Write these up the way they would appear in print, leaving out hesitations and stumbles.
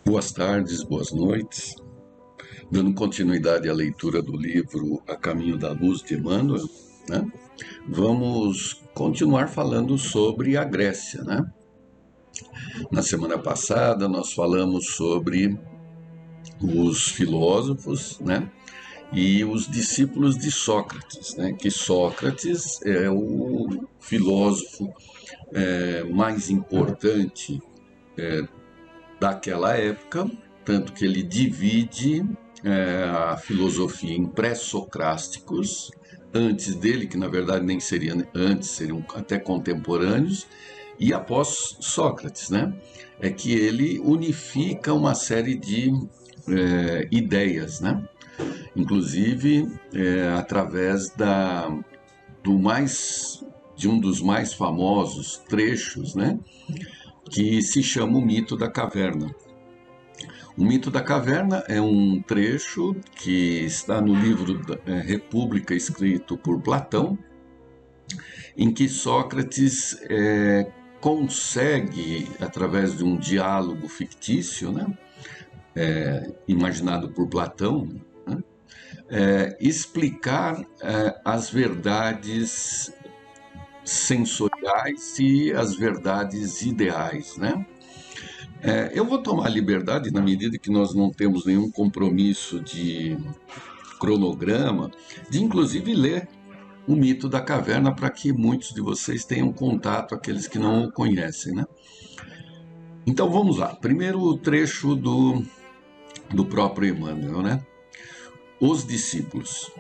Boas tardes, boas noites. Dando continuidade à leitura do livro A Caminho da Luz de Emmanuel, né? Vamos continuar falando sobre a Grécia, né? Na semana passada nós falamos sobre os filósofos, né? E os discípulos de Sócrates, né? Que Sócrates é o filósofo mais importante daquela época, tanto que ele divide a filosofia em pré-socráticos, antes dele, que na verdade nem seriam antes, seriam até contemporâneos, e após Sócrates, né? É que ele unifica uma série de ideias, né? Inclusive através de um dos mais famosos trechos, né? Que se chama o mito da caverna. O mito da caverna é um trecho que está no livro República, escrito por Platão, em que Sócrates consegue, através de um diálogo fictício, né, imaginado por Platão, né, explicar as verdades sensoriais e as verdades ideais, né? Eu vou tomar liberdade, na medida que nós não temos nenhum compromisso de cronograma, de inclusive ler o mito da caverna para que muitos de vocês tenham contato, aqueles que não o conhecem, né? Então vamos lá. Primeiro o trecho do próprio Emmanuel, né? Os discípulos.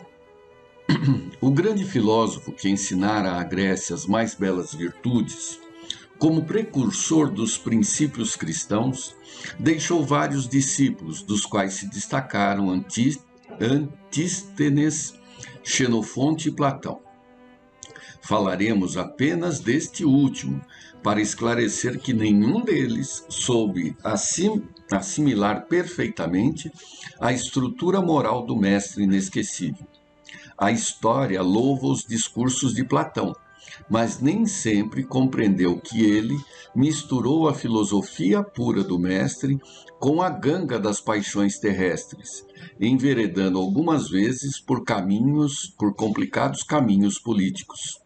O grande filósofo que ensinara à Grécia as mais belas virtudes, como precursor dos princípios cristãos, deixou vários discípulos, dos quais se destacaram Antístenes, Xenofonte e Platão. Falaremos apenas deste último, para esclarecer que nenhum deles soube assimilar perfeitamente a estrutura moral do mestre inesquecível. A história louva os discursos de Platão, mas nem sempre compreendeu que ele misturou a filosofia pura do mestre com a ganga das paixões terrestres, enveredando algumas vezes por complicados caminhos políticos.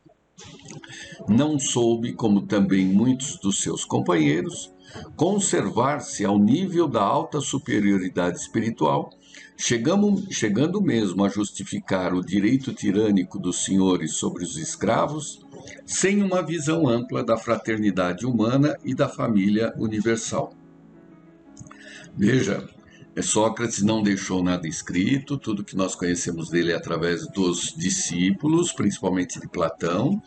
Não soube, como também muitos dos seus companheiros, conservar-se ao nível da alta superioridade espiritual, chegando mesmo a justificar o direito tirânico dos senhores sobre os escravos, sem uma visão ampla da fraternidade humana e da família universal. Veja, Sócrates não deixou nada escrito, tudo que nós conhecemos dele é através dos discípulos, principalmente de Platão,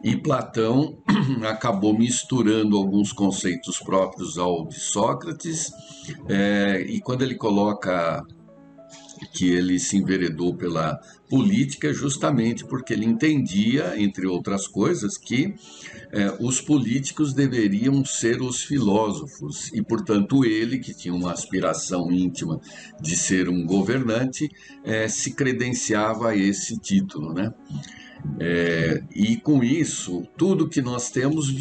e Platão acabou misturando alguns conceitos próprios ao de Sócrates, e quando ele coloca que ele se enveredou pela política justamente porque ele entendia, entre outras coisas, que os políticos deveriam ser os filósofos e, portanto, ele, que tinha uma aspiração íntima de ser um governante, se credenciava a esse título, né? E com isso, tudo que nós temos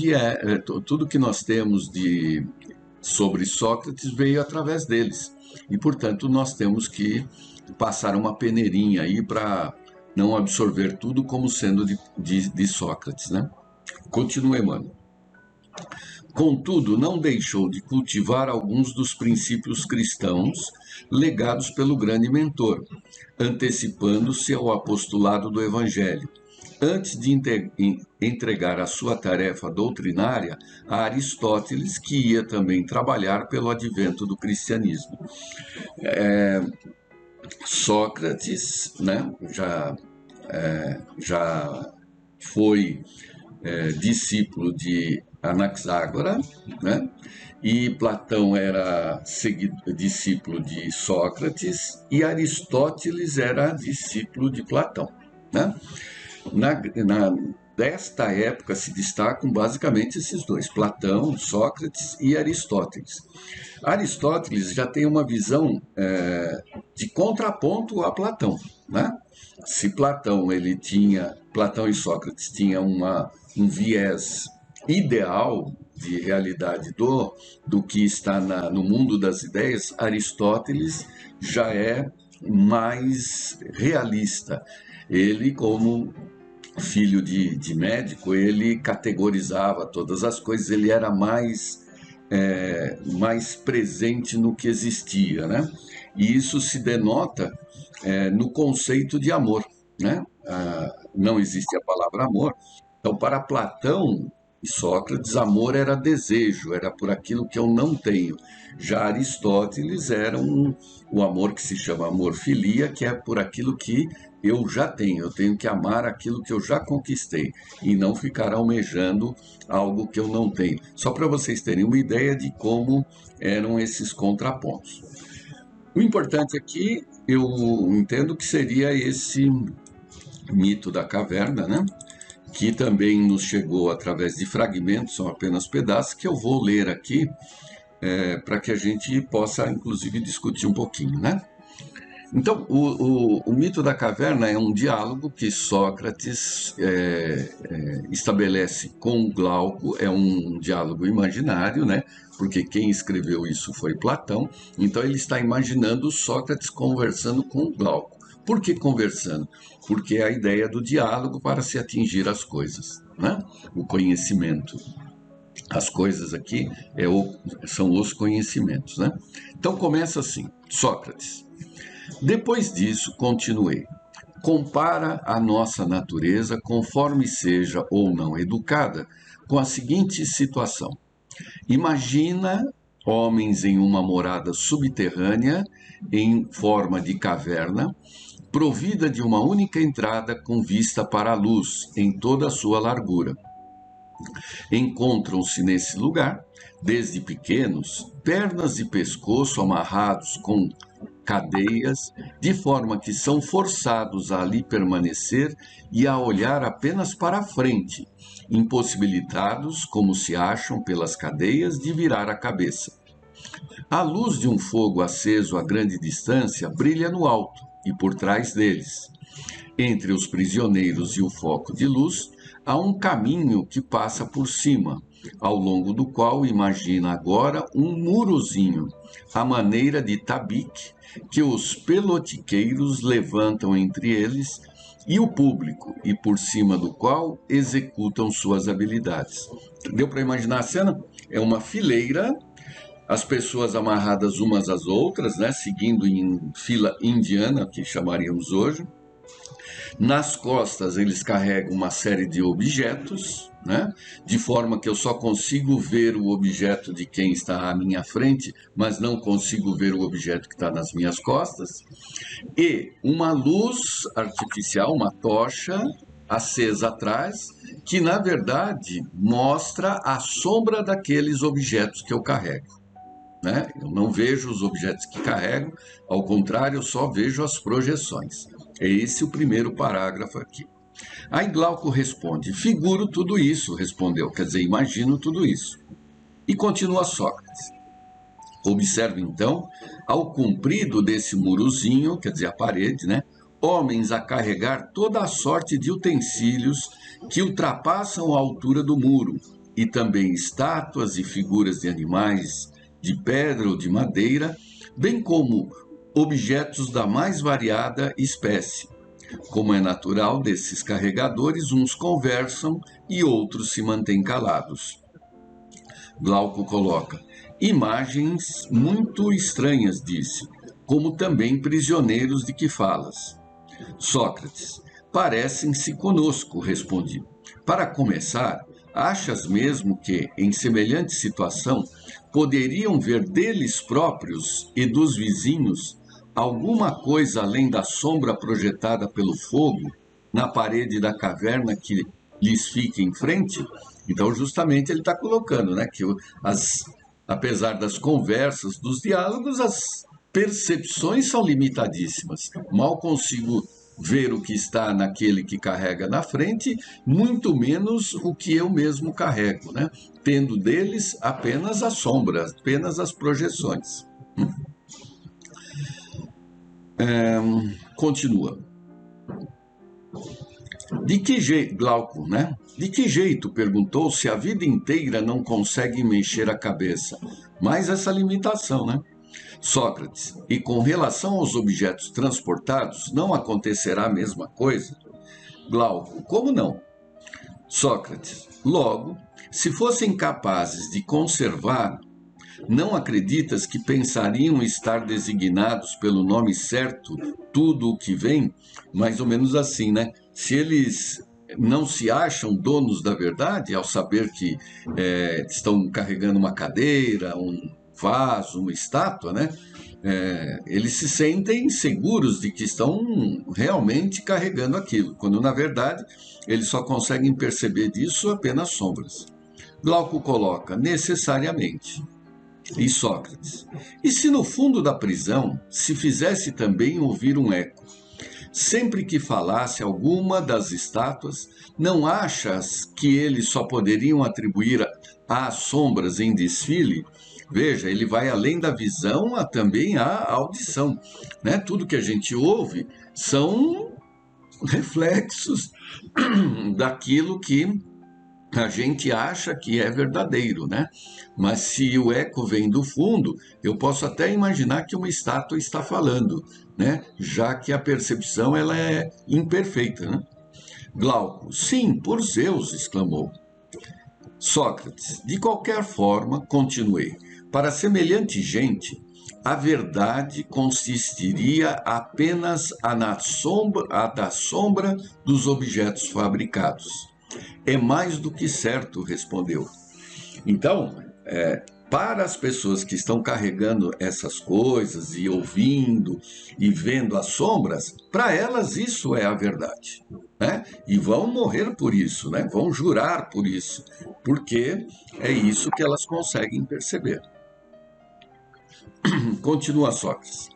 sobre Sócrates veio através deles. E, portanto, nós temos que passar uma peneirinha aí para não absorver tudo como sendo de Sócrates, né? Continua, Emmanuel. Contudo, não deixou de cultivar alguns dos princípios cristãos legados pelo grande mentor, antecipando-se ao apostolado do Evangelho, antes de entregar a sua tarefa doutrinária a Aristóteles, que ia também trabalhar pelo advento do cristianismo. Sócrates, né, já foi discípulo de Anaxágora, né, e Platão era discípulo de Sócrates e Aristóteles era discípulo de Platão, né? Desta época se destacam basicamente esses dois, Platão, Sócrates e Aristóteles. Aristóteles já tem uma visão de contraponto a Platão, né? Se Platão e Sócrates tinham um viés ideal, de realidade do que está no mundo das ideias, Aristóteles já é mais realista. Ele, como filho de médico, ele categorizava todas as coisas, ele era mais presente no que existia, né? E isso se denota no conceito de amor, né? Não existe a palavra amor. Então, para Platão e Sócrates, amor era desejo, era por aquilo que eu não tenho. Já Aristóteles era o amor que se chama amor-filia, que é por aquilo que eu já tenho. Eu tenho que amar aquilo que eu já conquistei e não ficar almejando algo que eu não tenho. Só para vocês terem uma ideia de como eram esses contrapontos. O importante aqui, eu entendo que seria esse mito da caverna, né? Que também nos chegou através de fragmentos, são apenas pedaços, que eu vou ler aqui para que a gente possa, inclusive, discutir um pouquinho, né? Então, o mito da caverna é um diálogo que Sócrates estabelece com Glauco, é um diálogo imaginário, né? Porque quem escreveu isso foi Platão, então ele está imaginando Sócrates conversando com Glauco. Por que conversando? Porque é a ideia do diálogo para se atingir as coisas, né? O conhecimento. As coisas aqui são os conhecimentos, né? Então começa assim, Sócrates. Depois disso, continuei. Compara a nossa natureza, conforme seja ou não educada, com a seguinte situação. Imagina homens em uma morada subterrânea, em forma de caverna, provida de uma única entrada com vista para a luz, em toda a sua largura. Encontram-se nesse lugar, desde pequenos, pernas e pescoço amarrados com cadeias, de forma que são forçados a ali permanecer e a olhar apenas para a frente, impossibilitados, como se acham pelas cadeias, de virar a cabeça. A luz de um fogo aceso a grande distância brilha no alto e por trás deles. Entre os prisioneiros e o foco de luz, há um caminho que passa por cima, ao longo do qual imagina agora um murozinho, à maneira de tabique, que os pelotiqueiros levantam entre eles e o público, e por cima do qual executam suas habilidades. Deu para imaginar a cena? É uma fileira, as pessoas amarradas umas às outras, né, seguindo em fila indiana, que chamaríamos hoje. Nas costas eles carregam uma série de objetos, né? De forma que eu só consigo ver o objeto de quem está à minha frente, mas não consigo ver o objeto que está nas minhas costas. E uma luz artificial, uma tocha acesa atrás, que na verdade mostra a sombra daqueles objetos que eu carrego. Né? Eu não vejo os objetos que carrego, ao contrário, eu só vejo as projeções. É esse o primeiro parágrafo aqui. Aí Glauco responde, figuro tudo isso, respondeu, quer dizer, imagino tudo isso. E continua Sócrates. Observe então, ao comprido desse murozinho, quer dizer, a parede, né? Homens a carregar toda a sorte de utensílios que ultrapassam a altura do muro, e também estátuas e figuras de animais de pedra ou de madeira, bem como objetos da mais variada espécie. Como é natural desses carregadores, uns conversam e outros se mantêm calados. Glauco coloca, imagens muito estranhas, disse, como também prisioneiros de que falas. Sócrates, parecem-se conosco, respondi. Para começar, achas mesmo que, em semelhante situação, poderiam ver deles próprios e dos vizinhos alguma coisa além da sombra projetada pelo fogo na parede da caverna que lhes fica em frente? Então, justamente, ele está colocando, né, que apesar das conversas, dos diálogos, as percepções são limitadíssimas. Mal consigo ver o que está naquele que carrega na frente, muito menos o que eu mesmo carrego, né? Tendo deles apenas a sombra, apenas as projeções. Continua. De que jeito, Glauco, né? De que jeito, perguntou, se a vida inteira não consegue mexer a cabeça? Mais essa limitação, né? Sócrates, e com relação aos objetos transportados, não acontecerá a mesma coisa? Glauco, como não? Sócrates, logo, se fossem capazes de conservar, não acreditas que pensariam estar designados pelo nome certo tudo o que vem? Mais ou menos assim, né? Se eles não se acham donos da verdade ao saber que estão carregando uma cadeira, um vaso, uma estátua, né? Eles se sentem seguros de que estão realmente carregando aquilo, quando na verdade eles só conseguem perceber disso apenas sombras. Glauco coloca, necessariamente. E Sócrates, e se no fundo da prisão se fizesse também ouvir um eco? Sempre que falasse alguma das estátuas, não achas que eles só poderiam atribuir às sombras em desfile? Veja, ele vai além da visão também à audição, né? Tudo que a gente ouve são reflexos daquilo que a gente acha que é verdadeiro, né? Mas se o eco vem do fundo, eu posso até imaginar que uma estátua está falando, né? Já que a percepção ela é imperfeita, né? Glauco, sim, por Zeus, exclamou. Sócrates, de qualquer forma, continuei, para semelhante gente, a verdade consistiria apenas a da sombra dos objetos fabricados. É mais do que certo, respondeu. Então, para as pessoas que estão carregando essas coisas e ouvindo e vendo as sombras, para elas isso é a verdade, né? E vão morrer por isso, né? Vão jurar por isso, porque é isso que elas conseguem perceber. Continua Sócrates.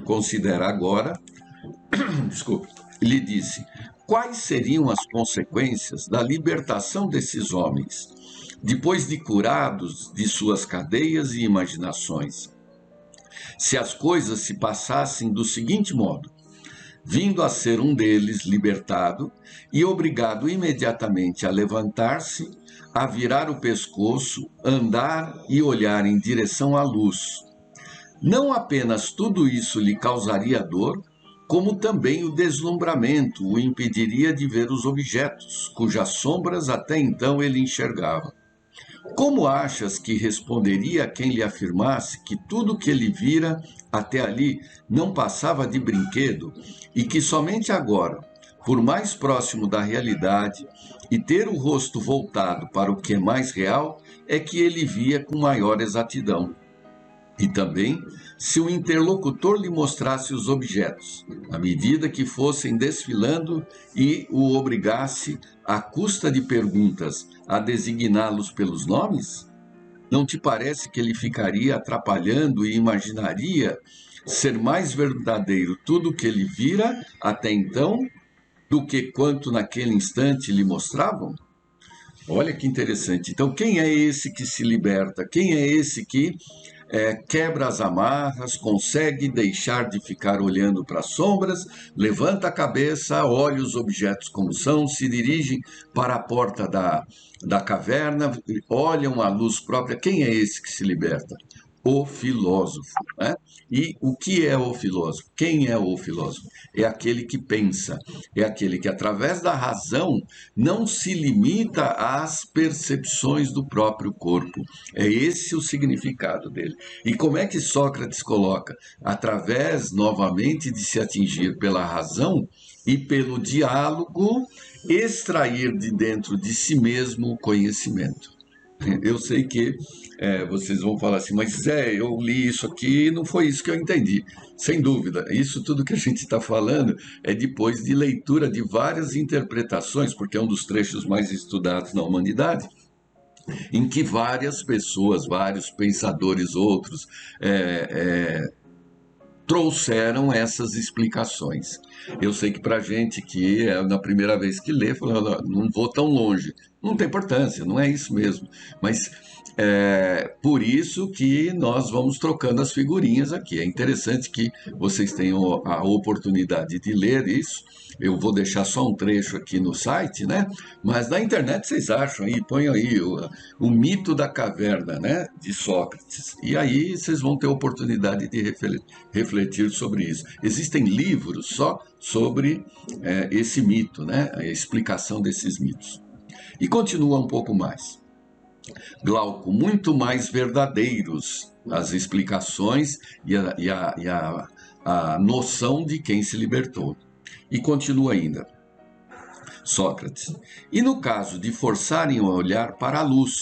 Considera agora, desculpe, lhe disse, quais seriam as consequências da libertação desses homens, depois de curados de suas cadeias e imaginações? Se as coisas se passassem do seguinte modo, vindo a ser um deles libertado e obrigado imediatamente a levantar-se, a virar o pescoço, andar e olhar em direção à luz. Não apenas tudo isso lhe causaria dor, como também o deslumbramento o impediria de ver os objetos, cujas sombras até então ele enxergava. Como achas que responderia a quem lhe afirmasse que tudo que ele vira até ali não passava de brinquedo e que somente agora, por mais próximo da realidade e ter o rosto voltado para o que é mais real, é que ele via com maior exatidão? E também, se o interlocutor lhe mostrasse os objetos, à medida que fossem desfilando e o obrigasse, à custa de perguntas, a designá-los pelos nomes? Não te parece que ele ficaria atrapalhando e imaginaria ser mais verdadeiro tudo o que ele vira até então do que quanto naquele instante lhe mostravam? Olha que interessante. Então, quem é esse que se liberta? Quem é esse que quebra as amarras, consegue deixar de ficar olhando para as sombras, levanta a cabeça, olha os objetos como são, se dirigem para a porta da caverna, olham a luz própria? Quem é esse que se liberta? O filósofo, né? E o que é o filósofo? Quem é o filósofo? É aquele que pensa, é aquele que através da razão não se limita às percepções do próprio corpo. É esse o significado dele. E como é que Sócrates coloca? Através, novamente, de se atingir pela razão e pelo diálogo, extrair de dentro de si mesmo o conhecimento. Eu sei que vocês vão falar assim, mas eu li isso aqui e não foi isso que eu entendi. Sem dúvida, isso tudo que a gente está falando é depois de leitura de várias interpretações, porque é um dos trechos mais estudados na humanidade, em que várias pessoas, vários pensadores outros, trouxeram essas explicações. Eu sei que para gente que é na primeira vez que lê, fala, não vou tão longe. Não tem importância, não é isso mesmo. Mas é por isso que nós vamos trocando as figurinhas aqui. É interessante que vocês tenham a oportunidade de ler isso. Eu vou deixar só um trecho aqui no site, né? Mas na internet vocês acham aí, põe aí o mito da caverna, né? De Sócrates. E aí vocês vão ter oportunidade de refletir sobre isso. Existem livros só sobre esse mito, né? A explicação desses mitos. E continua um pouco mais. Glauco, muito mais verdadeiros as explicações a noção de quem se libertou. E continua ainda. Sócrates, e no caso de forçarem o olhar para a luz,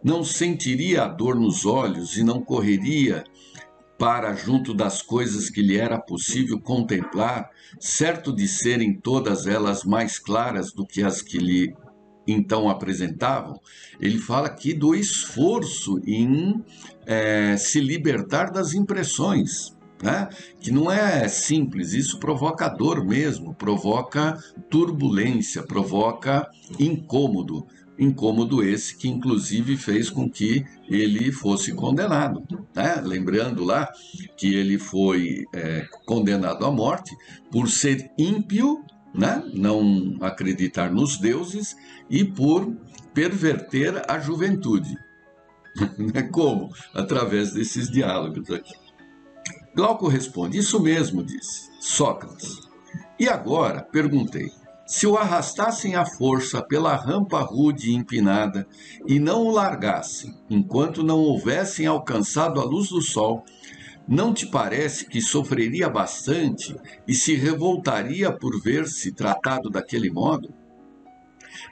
não sentiria a dor nos olhos e não correria para junto das coisas que lhe era possível contemplar, certo de serem todas elas mais claras do que as que lhe então apresentavam? Ele fala aqui do esforço em se libertar das impressões, né? Que não é simples, isso provoca dor mesmo, provoca turbulência, provoca incômodo. Incômodo esse que inclusive fez com que ele fosse condenado, né? Lembrando lá que ele foi condenado à morte por ser ímpio, né? Não acreditar nos deuses e por perverter a juventude. Como? Através desses diálogos aqui. Glauco responde, isso mesmo, disse Sócrates. E agora, perguntei, se o arrastassem à força pela rampa rude e empinada e não o largassem, enquanto não houvessem alcançado a luz do sol, não te parece que sofreria bastante e se revoltaria por ver-se tratado daquele modo?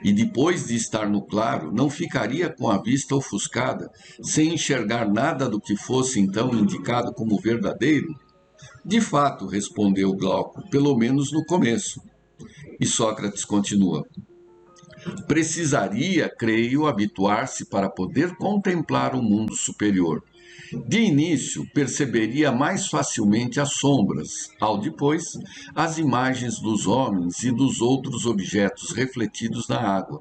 E depois de estar no claro, não ficaria com a vista ofuscada, sem enxergar nada do que fosse então indicado como verdadeiro? De fato, respondeu Glauco, pelo menos no começo. E Sócrates continua. Precisaria, creio, habituar-se para poder contemplar o mundo superior. De início, perceberia mais facilmente as sombras, ao depois, as imagens dos homens e dos outros objetos refletidos na água.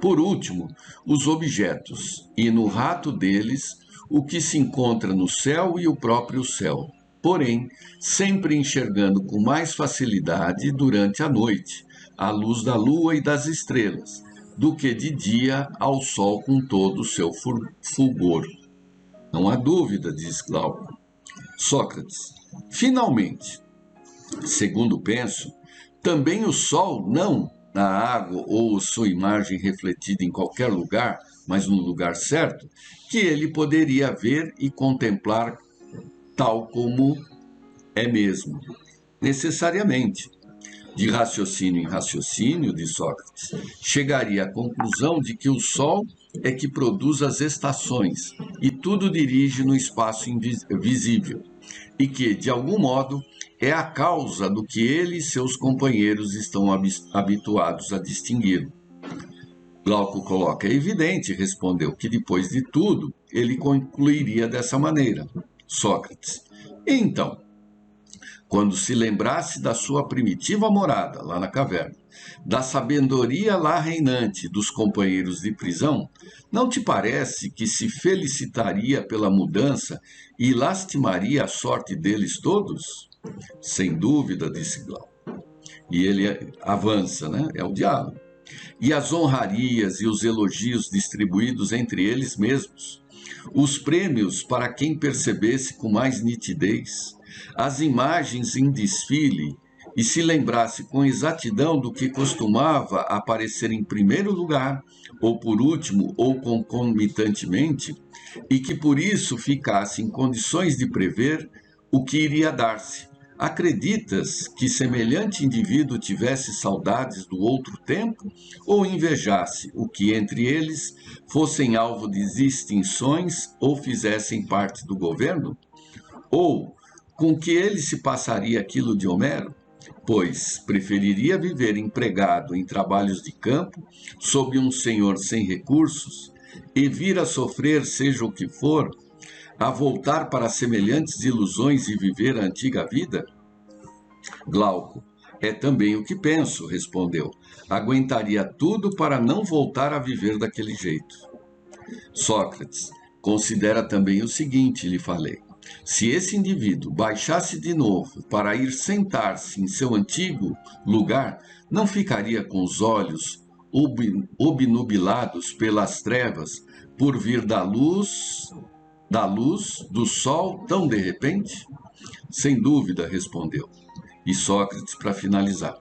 Por último, os objetos, e no rato deles, o que se encontra no céu e o próprio céu. Porém, sempre enxergando com mais facilidade durante a noite, à luz da lua e das estrelas, do que de dia ao sol com todo o seu fulgor. Não há dúvida, diz Glauco. Sócrates, finalmente, segundo penso, também o sol não na água ou sua imagem refletida em qualquer lugar, mas no lugar certo, que ele poderia ver e contemplar tal como é mesmo, necessariamente. De raciocínio em raciocínio, de Sócrates, chegaria à conclusão de que o Sol é que produz as estações e tudo dirige no espaço invisível, e que, de algum modo, é a causa do que ele e seus companheiros estão habituados a distinguir. Glauco coloca, é evidente, respondeu, que depois de tudo, ele concluiria dessa maneira. Sócrates, então, quando se lembrasse da sua primitiva morada, lá na caverna, da sabedoria lá reinante dos companheiros de prisão, não te parece que se felicitaria pela mudança e lastimaria a sorte deles todos? Sem dúvida, disse Glauco. E ele avança, né? É o diálogo. E as honrarias e os elogios distribuídos entre eles mesmos, os prêmios para quem percebesse com mais nitidez, as imagens em desfile e se lembrasse com exatidão do que costumava aparecer em primeiro lugar, ou por último, ou concomitantemente, e que por isso ficasse em condições de prever o que iria dar-se. Acreditas que semelhante indivíduo tivesse saudades do outro tempo, ou invejasse o que entre eles fossem alvo de distinções ou fizessem parte do governo? Ou com que ele se passaria aquilo de Homero? Pois preferiria viver empregado em trabalhos de campo, sob um senhor sem recursos, e vir a sofrer seja o que for, a voltar para semelhantes ilusões e viver a antiga vida? Glauco, É também o que penso, respondeu. Aguentaria tudo para não voltar a viver daquele jeito. Sócrates, considera também o seguinte, lhe falei. Se esse indivíduo baixasse de novo para ir sentar-se em seu antigo lugar, não ficaria com os olhos obnubilados pelas trevas por vir da luz do sol tão de repente? Sem dúvida, respondeu. E Sócrates, para finalizar.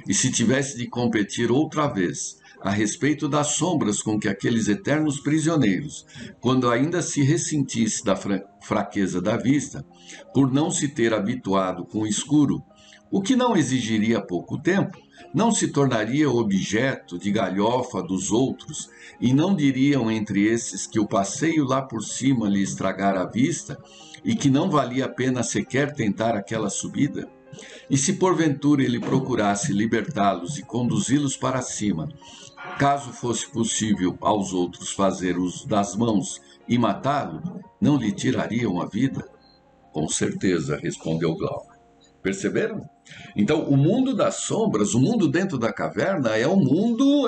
E se tivesse de competir outra vez a respeito das sombras com que aqueles eternos prisioneiros, quando ainda se ressentisse da fraqueza da vista, por não se ter habituado com o escuro, o que não exigiria pouco tempo, não se tornaria objeto de galhofa dos outros, e não diriam entre esses que o passeio lá por cima lhe estragara a vista e que não valia a pena sequer tentar aquela subida? E se porventura ele procurasse libertá-los e conduzi-los para cima, caso fosse possível aos outros fazer uso das mãos e matá-lo, não lhe tirariam a vida? Com certeza, respondeu Glauco. Perceberam? Então, o mundo das sombras, o mundo dentro da caverna é o mundo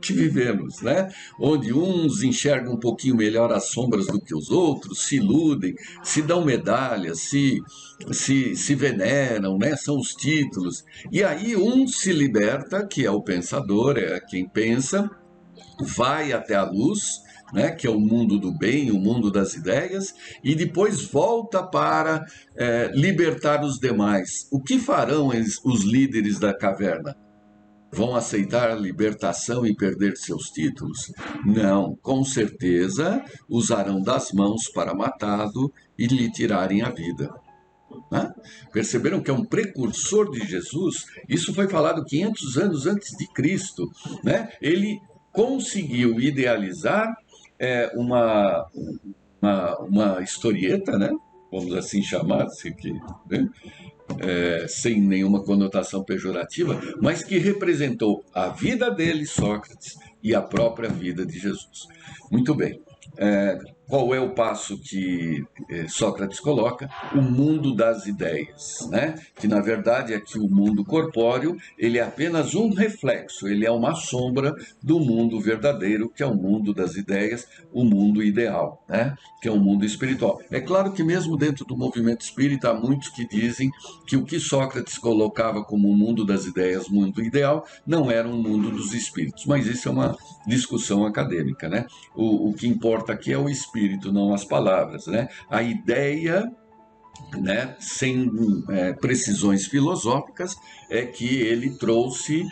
que vivemos, né? Onde uns enxergam um pouquinho melhor as sombras do que os outros, se iludem, se dão medalhas, se veneram, né? São os títulos. E aí um se liberta, que é o pensador, é quem pensa, vai até a luz, né, que é o mundo do bem, o mundo das ideias, e depois volta para libertar os demais. O que farão os líderes da caverna? Vão aceitar a libertação e perder seus títulos? Não, com certeza usarão das mãos para matá-lo e lhe tirarem a vida. Né? Perceberam que é um precursor de Jesus? Isso foi falado 500 anos antes de Cristo. Né? Ele conseguiu idealizar uma historieta, né? Vamos assim chamar, né? Sem nenhuma conotação pejorativa, mas que representou a vida dele, Sócrates, e a própria vida de Jesus. Muito bem. Qual é o passo que Sócrates coloca? O mundo das ideias, né? Que na verdade é que o mundo corpóreo ele é apenas um reflexo, ele é uma sombra do mundo verdadeiro, que é o mundo das ideias, o mundo ideal, né? Que é o mundo espiritual. É claro que mesmo dentro do movimento espírita há muitos que dizem que o que Sócrates colocava como o mundo das ideias, mundo ideal, não era um mundo dos espíritos, mas isso é uma discussão acadêmica, né? O que importa aqui é o espírito, não as palavras, né? A ideia, né, sem precisões filosóficas, é que ele trouxe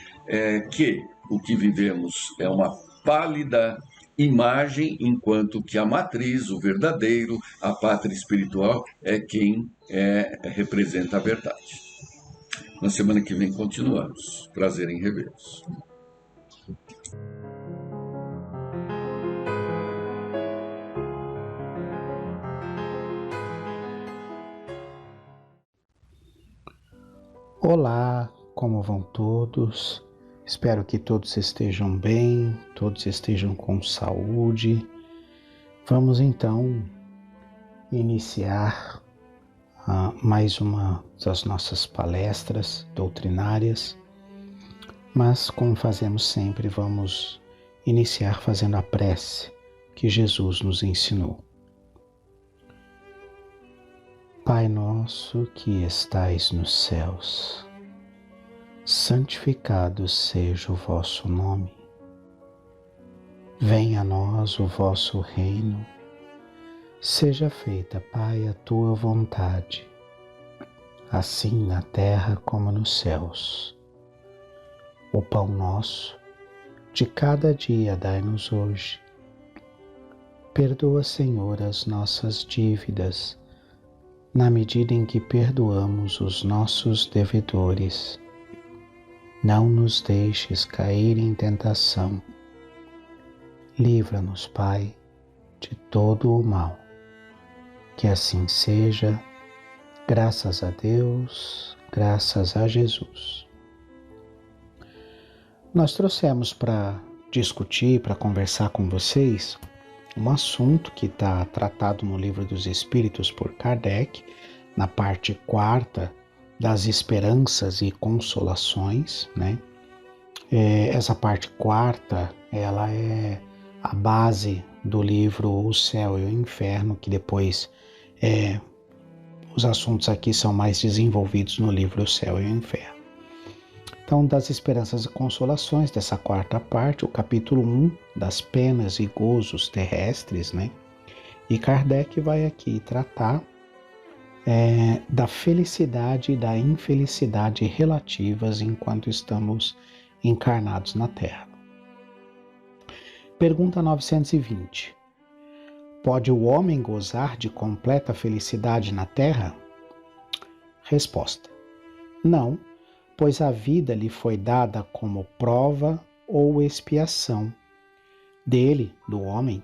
que o que vivemos é uma pálida imagem, enquanto que a matriz, o verdadeiro, a pátria espiritual é quem representa a verdade. Na semana que vem continuamos. Prazer em revê-los. Olá, como vão todos? Espero que todos estejam bem, todos estejam com saúde. Vamos então iniciar mais uma das nossas palestras doutrinárias, mas como fazemos sempre, vamos iniciar fazendo a prece que Jesus nos ensinou. Pai nosso que estais nos céus, santificado seja o vosso nome. Venha a nós o vosso reino. Seja feita, Pai, a tua vontade, assim na terra como nos céus. O pão nosso de cada dia dai-nos hoje. Perdoa, Senhor, as nossas dívidas, na medida em que perdoamos os nossos devedores. Não nos deixes cair em tentação. Livra-nos, Pai, de todo o mal. Que assim seja, graças a Deus, graças a Jesus. Nós trouxemos para discutir, para conversar com vocês, um assunto que está tratado no Livro dos Espíritos por Kardec, na parte 4 das esperanças e consolações, né? Essa parte quarta, ela é a base do livro O Céu e o Inferno, que depois os assuntos aqui são mais desenvolvidos no livro O Céu e o Inferno. Então, das esperanças e consolações, dessa quarta parte, o capítulo 1, das penas e gozos terrestres, né? E Kardec vai aqui tratar da felicidade e da infelicidade relativas enquanto estamos encarnados na Terra. Pergunta 920. Pode o homem gozar de completa felicidade na Terra? Resposta: não, pois a vida lhe foi dada como prova ou expiação. Dele, do homem,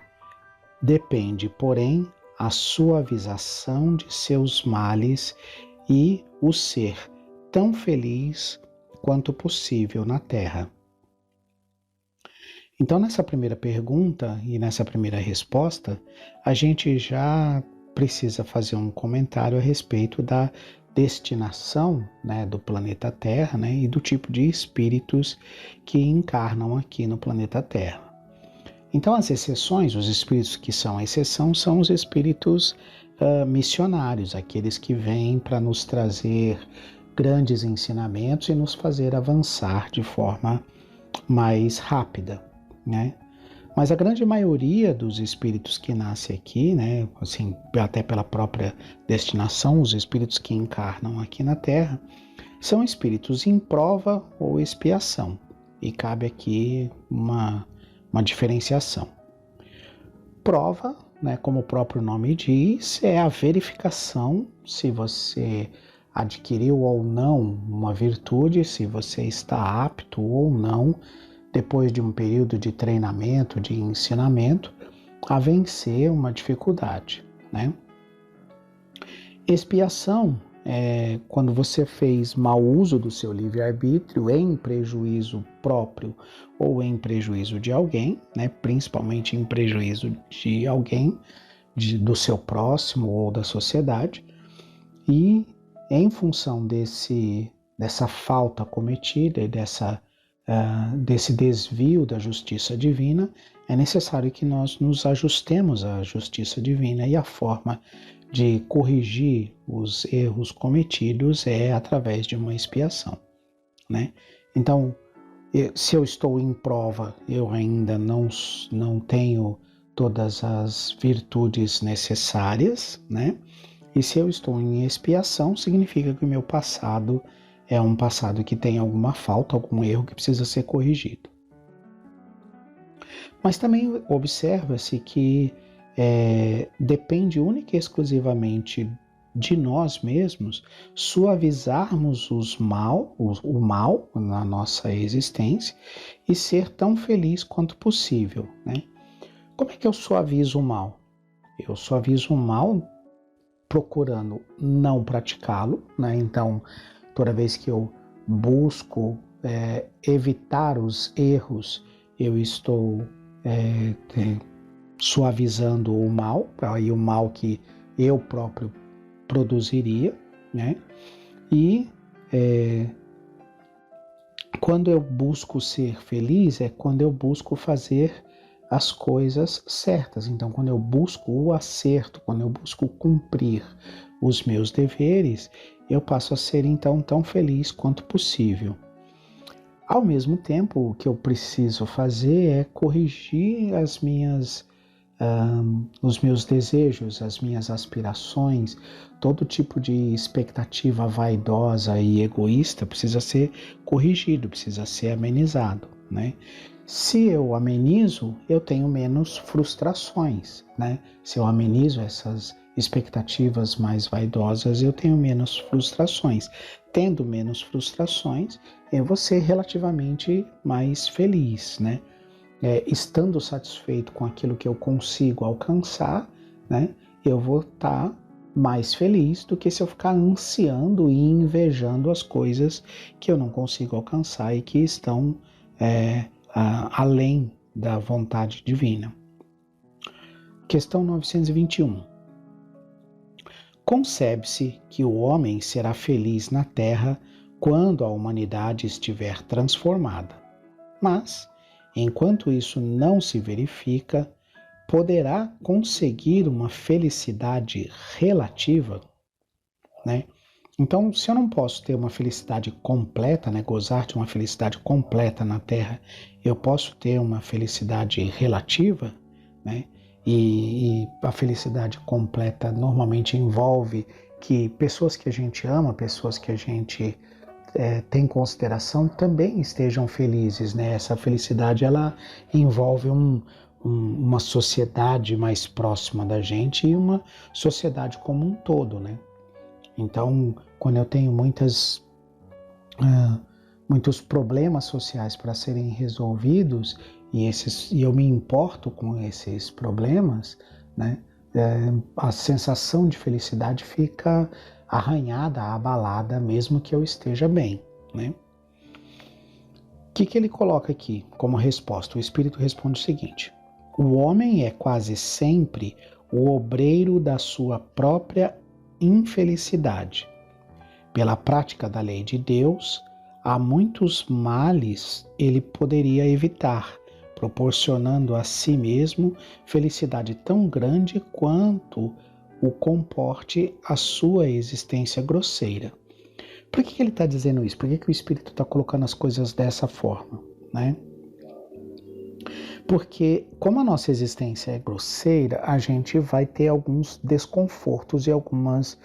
depende, porém, a suavização de seus males e o ser tão feliz quanto possível na Terra. Então, nessa primeira pergunta e nessa primeira resposta, a gente já precisa fazer um comentário a respeito da destinação, né, do planeta Terra, né, e do tipo de espíritos que encarnam aqui no planeta Terra. Então, as exceções, os espíritos que são a exceção, são os espíritos missionários, aqueles que vêm para nos trazer grandes ensinamentos e nos fazer avançar de forma mais rápida, né? Mas a grande maioria dos espíritos que nascem aqui, né, assim, até pela própria destinação, os espíritos que encarnam aqui na Terra, são espíritos em prova ou expiação. E cabe aqui uma diferenciação. Prova, né, como o próprio nome diz, é a verificação se você adquiriu ou não uma virtude, se você está apto ou não, depois de um período de treinamento, de ensinamento, a vencer uma dificuldade, né? Expiação é quando você fez mau uso do seu livre-arbítrio em prejuízo próprio ou em prejuízo de alguém, né? Principalmente em prejuízo de alguém, do seu próximo ou da sociedade, e em função dessa falta cometida e desse desvio da justiça divina, é necessário que nós nos ajustemos à justiça divina, e a forma de corrigir os erros cometidos é através de uma expiação, né? Então, se eu estou em prova, eu ainda não tenho todas as virtudes necessárias, né? E se eu estou em expiação, significa que o meu passado é um passado que tem alguma falta, algum erro que precisa ser corrigido. Mas também observa-se que depende única e exclusivamente de nós mesmos suavizarmos o mal na nossa existência e ser tão feliz quanto possível, né? Como é que eu suavizo o mal? Eu suavizo o mal procurando não praticá-lo, né? Então, toda vez que eu busco evitar os erros, eu estou suavizando o mal, aí o mal que eu próprio produziria, né? E quando eu busco ser feliz, é quando eu busco fazer as coisas certas. Então, quando eu busco o acerto, quando eu busco cumprir os meus deveres, eu passo a ser então tão feliz quanto possível. Ao mesmo tempo, o que eu preciso fazer é corrigir os meus desejos, as minhas aspirações, todo tipo de expectativa vaidosa e egoísta precisa ser corrigido, precisa ser amenizado, né? Se eu amenizo, eu tenho menos frustrações, né? Se eu amenizo essas expectativas mais vaidosas, eu tenho menos frustrações. Tendo menos frustrações, eu vou ser relativamente mais feliz, né? Estando satisfeito com aquilo que eu consigo alcançar, né? Eu vou estar mais feliz do que se eu ficar ansiando e invejando as coisas que eu não consigo alcançar e que estão além da vontade divina. Questão 921. Concebe-se que o homem será feliz na Terra quando a humanidade estiver transformada. Mas, enquanto isso não se verifica, poderá conseguir uma felicidade relativa, né? Então, se eu não posso ter uma felicidade completa, né, gozar de uma felicidade completa na Terra, eu posso ter uma felicidade relativa, né? E a felicidade completa normalmente envolve que pessoas que a gente ama, pessoas que a gente tem em consideração, também estejam felizes, né? Essa felicidade, ela envolve uma sociedade mais próxima da gente e uma sociedade como um todo, né? Então, quando eu tenho muitos problemas sociais para serem resolvidos e eu me importo com esses problemas, né? A sensação de felicidade fica arranhada, abalada, mesmo que eu esteja bem, né? O que ele coloca aqui como resposta? O Espírito responde o seguinte: o homem é quase sempre o obreiro da sua própria infelicidade. Pela prática da lei de Deus, há muitos males ele poderia evitar, proporcionando a si mesmo felicidade tão grande quanto o comporte a sua existência grosseira. Por que ele está dizendo isso? Por que o Espírito está colocando as coisas dessa forma, né? Porque, como a nossa existência é grosseira, a gente vai ter alguns desconfortos e algumas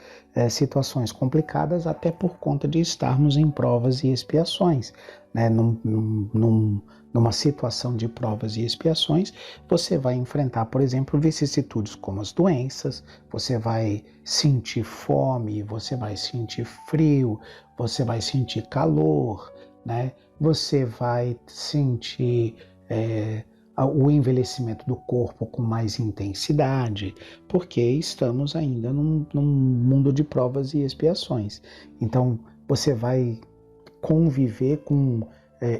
situações complicadas, até por conta de estarmos em provas e expiações, né? Numa situação de provas e expiações, você vai enfrentar, por exemplo, vicissitudes como as doenças, você vai sentir fome, você vai sentir frio, você vai sentir calor, né? Você vai sentir o envelhecimento do corpo com mais intensidade, porque estamos ainda num mundo de provas e expiações. Então, você vai conviver com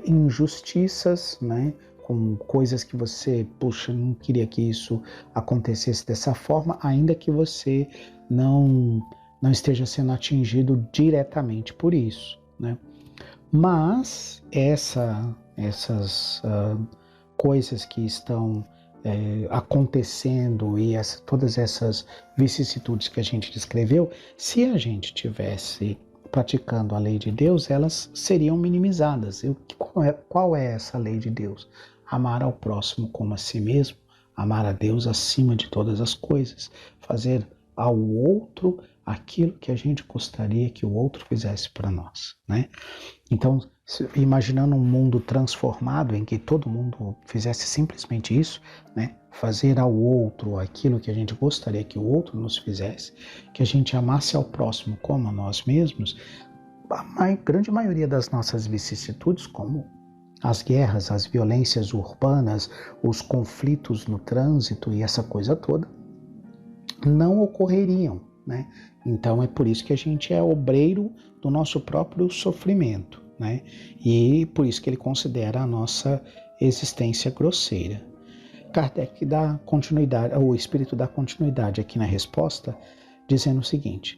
injustiças, né? Com coisas que você, puxa, não queria que isso acontecesse dessa forma, ainda que você não esteja sendo atingido diretamente por isso, né? Mas essas coisas que estão acontecendo e todas essas vicissitudes que a gente descreveu, se a gente tivesse praticando a lei de Deus, elas seriam minimizadas. Qual é essa lei de Deus? Amar ao próximo como a si mesmo, amar a Deus acima de todas as coisas, fazer ao outro aquilo que a gente gostaria que o outro fizesse para nós, né? Então, imaginando um mundo transformado em que todo mundo fizesse simplesmente isso, né? Fazer ao outro aquilo que a gente gostaria que o outro nos fizesse, que a gente amasse ao próximo como a nós mesmos, a grande maioria das nossas vicissitudes, como as guerras, as violências urbanas, os conflitos no trânsito e essa coisa toda, não ocorreriam, né? Então é por isso que a gente é obreiro do nosso próprio sofrimento, né? E por isso que ele considera a nossa existência grosseira. Kardec dá continuidade, o Espírito dá continuidade aqui na resposta, dizendo o seguinte: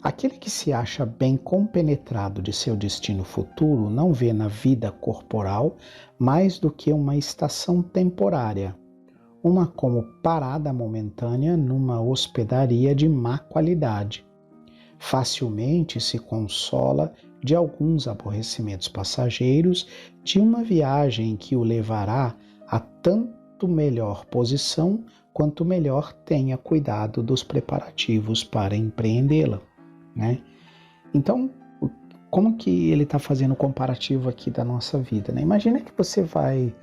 aquele que se acha bem compenetrado de seu destino futuro não vê na vida corporal mais do que uma estação temporária, uma como parada momentânea numa hospedaria de má qualidade. Facilmente se consola de alguns aborrecimentos passageiros de uma viagem que o levará a tanto melhor posição quanto melhor tenha cuidado dos preparativos para empreendê-la, né? Então, como que ele está fazendo o comparativo aqui da nossa vida, né? Imagina que você vai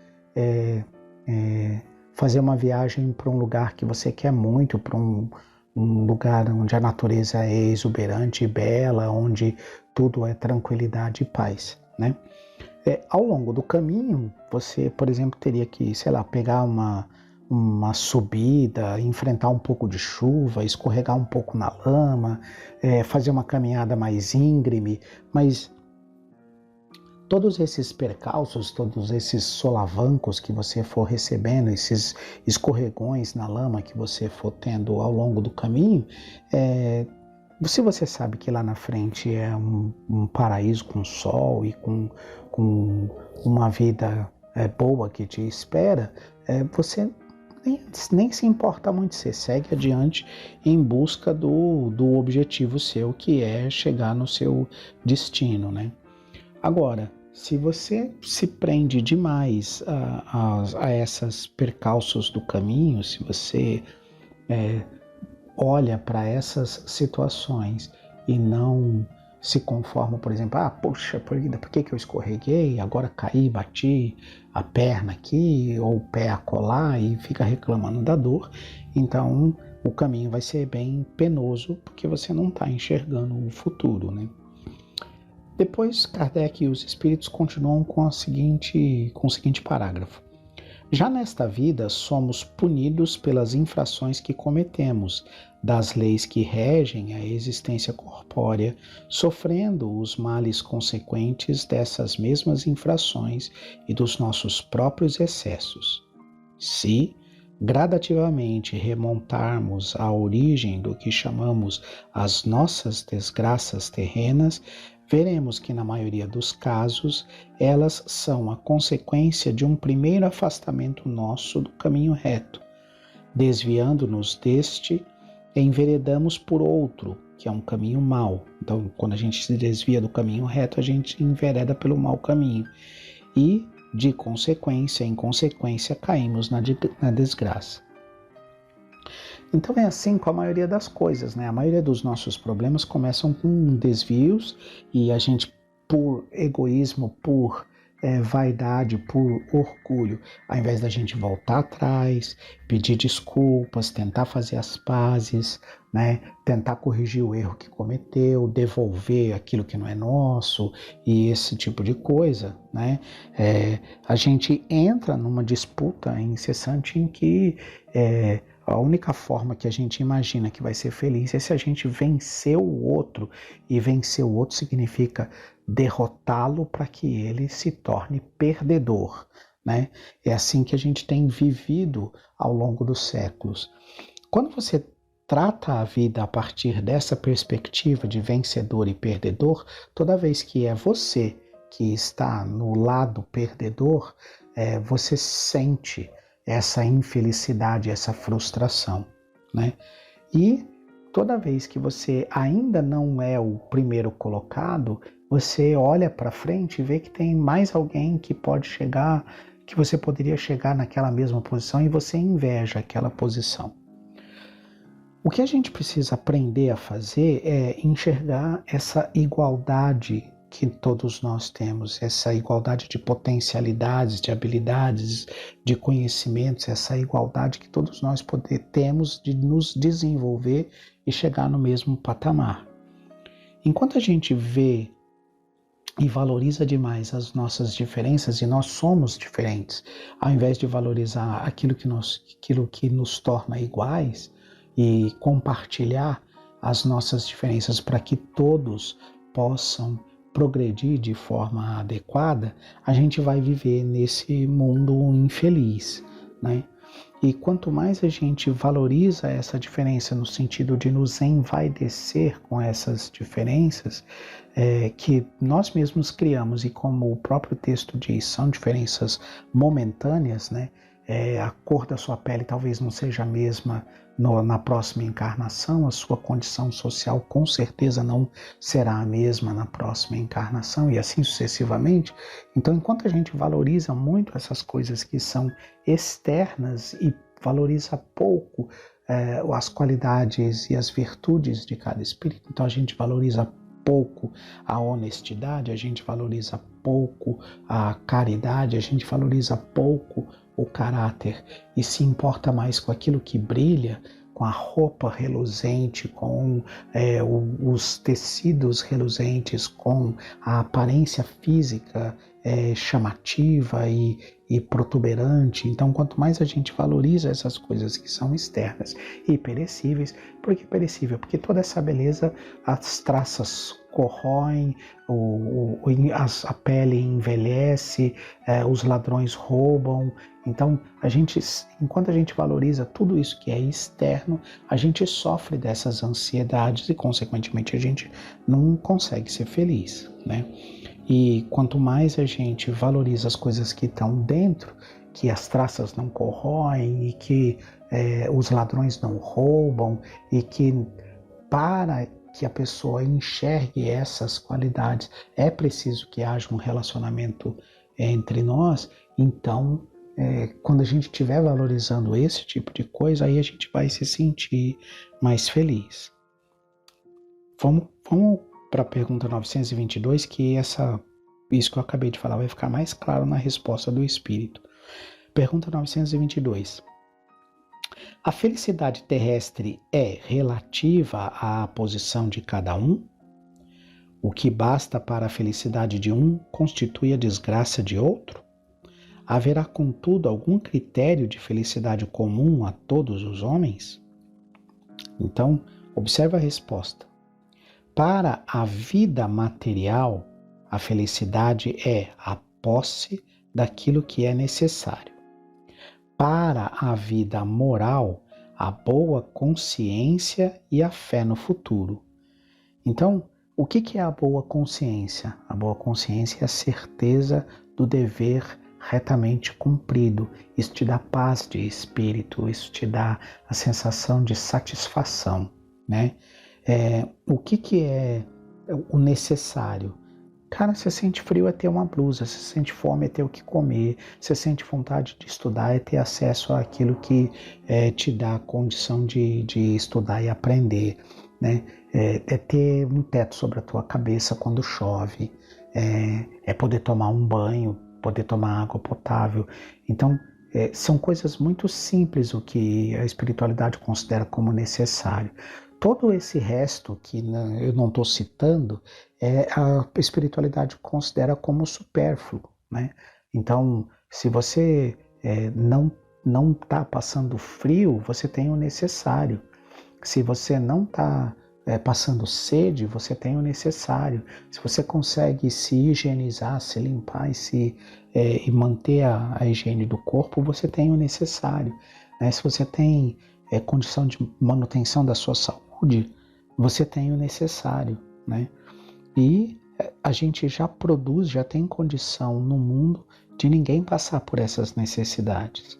fazer uma viagem para um lugar que você quer muito, para um lugar onde a natureza é exuberante e bela, onde tudo é tranquilidade e paz, né? Ao longo do caminho, você, por exemplo, teria que, sei lá, pegar uma subida, enfrentar um pouco de chuva, escorregar um pouco na lama, fazer uma caminhada mais íngreme, mas todos esses percalços, todos esses solavancos que você for recebendo, esses escorregões na lama que você for tendo ao longo do caminho, Se você sabe que lá na frente é um paraíso com sol e com uma vida boa que te espera, você nem se importa muito, você segue adiante em busca do objetivo seu, que é chegar no seu destino, né? Agora, se você se prende demais a esses percalços do caminho, se você olha para essas situações e não se conforma, por exemplo, poxa, por que eu escorreguei, agora caí, bati a perna aqui ou o pé acolá e fica reclamando da dor, então o caminho vai ser bem penoso porque você não está enxergando o futuro, né? Depois, Kardec e os espíritos continuam com o seguinte parágrafo. Já nesta vida, somos punidos pelas infrações que cometemos, das leis que regem a existência corpórea, sofrendo os males consequentes dessas mesmas infrações e dos nossos próprios excessos. Se, gradativamente, remontarmos à origem do que chamamos as nossas desgraças terrenas, veremos que, na maioria dos casos, elas são a consequência de um primeiro afastamento nosso do caminho reto. Desviando-nos deste, enveredamos por outro, que é um caminho mau. Então, quando a gente se desvia do caminho reto, a gente envereda pelo mau caminho. E, de consequência em consequência, caímos na desgraça. Então é assim com a maioria das coisas, né? A maioria dos nossos problemas começam com desvios e a gente, por egoísmo, por vaidade, por orgulho, ao invés da gente voltar atrás, pedir desculpas, tentar fazer as pazes, né? Tentar corrigir o erro que cometeu, devolver aquilo que não é nosso e esse tipo de coisa, né? A gente entra numa disputa incessante em que a única forma que a gente imagina que vai ser feliz é se a gente vencer o outro, e vencer o outro significa derrotá-lo para que ele se torne perdedor, né? É assim que a gente tem vivido ao longo dos séculos. Quando você trata a vida a partir dessa perspectiva de vencedor e perdedor, toda vez que é você que está no lado perdedor, você sente essa infelicidade, essa frustração, né? E toda vez que você ainda não é o primeiro colocado, você olha para frente e vê que tem mais alguém que pode chegar, que você poderia chegar naquela mesma posição e você inveja aquela posição. O que a gente precisa aprender a fazer é enxergar essa igualdade que todos nós temos, essa igualdade de potencialidades, de habilidades, de conhecimentos, essa igualdade que todos nós temos de nos desenvolver e chegar no mesmo patamar. Enquanto a gente vê e valoriza demais as nossas diferenças, e nós somos diferentes, ao invés de valorizar aquilo que nos torna iguais e compartilhar as nossas diferenças para que todos possam progredir de forma adequada, a gente vai viver nesse mundo infeliz, né? E quanto mais a gente valoriza essa diferença no sentido de nos envaidecer com essas diferenças que nós mesmos criamos, e como o próprio texto diz, são diferenças momentâneas, né? A cor da sua pele talvez não seja a mesma na próxima encarnação, a sua condição social com certeza não será a mesma na próxima encarnação e assim sucessivamente. Então, enquanto a gente valoriza muito essas coisas que são externas e valoriza pouco as qualidades e as virtudes de cada espírito, então a gente valoriza pouco a honestidade, a gente valoriza pouco a caridade, a gente valoriza pouco o caráter e se importa mais com aquilo que brilha, com a roupa reluzente, com os tecidos reluzentes, com a aparência física chamativa e protuberante. Então, quanto mais a gente valoriza essas coisas que são externas e perecíveis, por que perecível? Porque toda essa beleza, as traças corroem, a pele envelhece, os ladrões roubam. Então, enquanto a gente valoriza tudo isso que é externo, a gente sofre dessas ansiedades e, consequentemente, a gente não consegue ser feliz, né? E quanto mais a gente valoriza as coisas que estão dentro, que as traças não corroem e que os ladrões não roubam, e que para que a pessoa enxergue essas qualidades é preciso que haja um relacionamento entre nós. Então, quando a gente estiver valorizando esse tipo de coisa, aí a gente vai se sentir mais feliz. Vamos para a pergunta 922, que isso que eu acabei de falar vai ficar mais claro na resposta do Espírito. Pergunta 922. A felicidade terrestre é relativa à posição de cada um? O que basta para a felicidade de um constitui a desgraça de outro? Haverá, contudo, algum critério de felicidade comum a todos os homens? Então, observe a resposta. Para a vida material, a felicidade é a posse daquilo que é necessário. Para a vida moral, a boa consciência e a fé no futuro. Então, o que é a boa consciência? A boa consciência é a certeza do dever retamente cumprido. Isso te dá paz de espírito, isso te dá a sensação de satisfação, né? O que é o necessário? Cara, você sente frio é ter uma blusa, você sente fome é ter o que comer, você sente vontade de estudar é ter acesso àquilo que te dá a condição de estudar e aprender, né? É ter um teto sobre a tua cabeça quando chove, é poder tomar um banho, poder tomar água potável. Então, são coisas muito simples o que a espiritualidade considera como necessário. Todo esse resto que eu não estou citando, a espiritualidade considera como supérfluo, né? Então, se você não está passando frio, você tem o necessário. Se você não está passando sede, você tem o necessário. Se você consegue se higienizar, se limpar e manter a higiene do corpo, você tem o necessário, né? Se você tem condição de manutenção da sua saúde, você tem o necessário, né? E a gente já produz, já tem condição no mundo de ninguém passar por essas necessidades.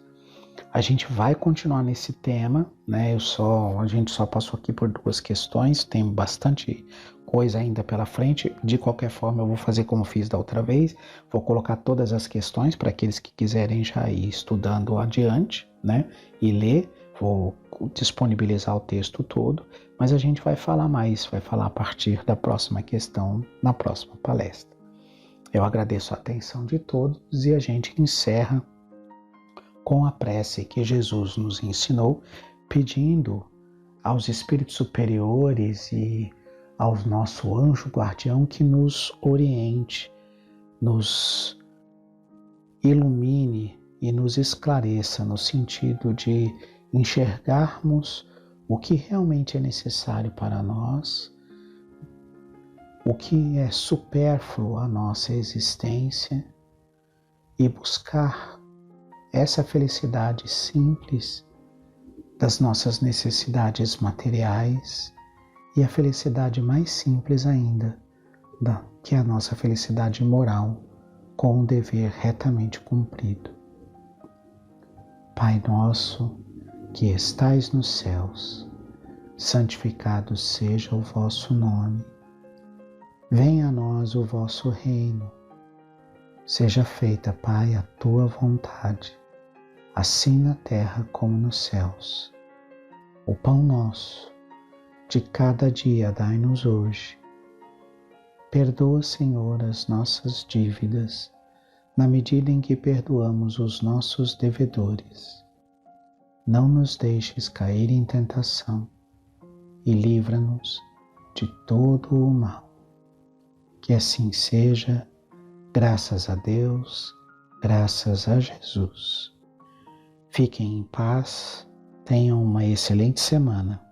A gente vai continuar nesse tema, né? A gente só passou aqui por 2 questões, tem bastante coisa ainda pela frente. De qualquer forma, eu vou fazer como fiz da outra vez, vou colocar todas as questões para aqueles que quiserem já ir estudando adiante, né? E ler, vou disponibilizar o texto todo, mas a gente vai falar a partir da próxima questão, na próxima palestra. Eu agradeço a atenção de todos e a gente encerra com a prece que Jesus nos ensinou, pedindo aos espíritos superiores e ao nosso anjo guardião que nos oriente, nos ilumine e nos esclareça no sentido de enxergarmos o que realmente é necessário para nós, o que é supérfluo à nossa existência, e buscar essa felicidade simples das nossas necessidades materiais e a felicidade mais simples ainda, que é a nossa felicidade moral, com o dever retamente cumprido. Pai nosso, que estais nos céus, santificado seja o vosso nome. Venha a nós o vosso reino. Seja feita, Pai, a tua vontade, assim na terra como nos céus. O pão nosso de cada dia dai-nos hoje. Perdoa, Senhor, as nossas dívidas, na medida em que perdoamos os nossos devedores. Não nos deixes cair em tentação e livra-nos de todo o mal. Que assim seja, graças a Deus, graças a Jesus. Fiquem em paz, tenham uma excelente semana.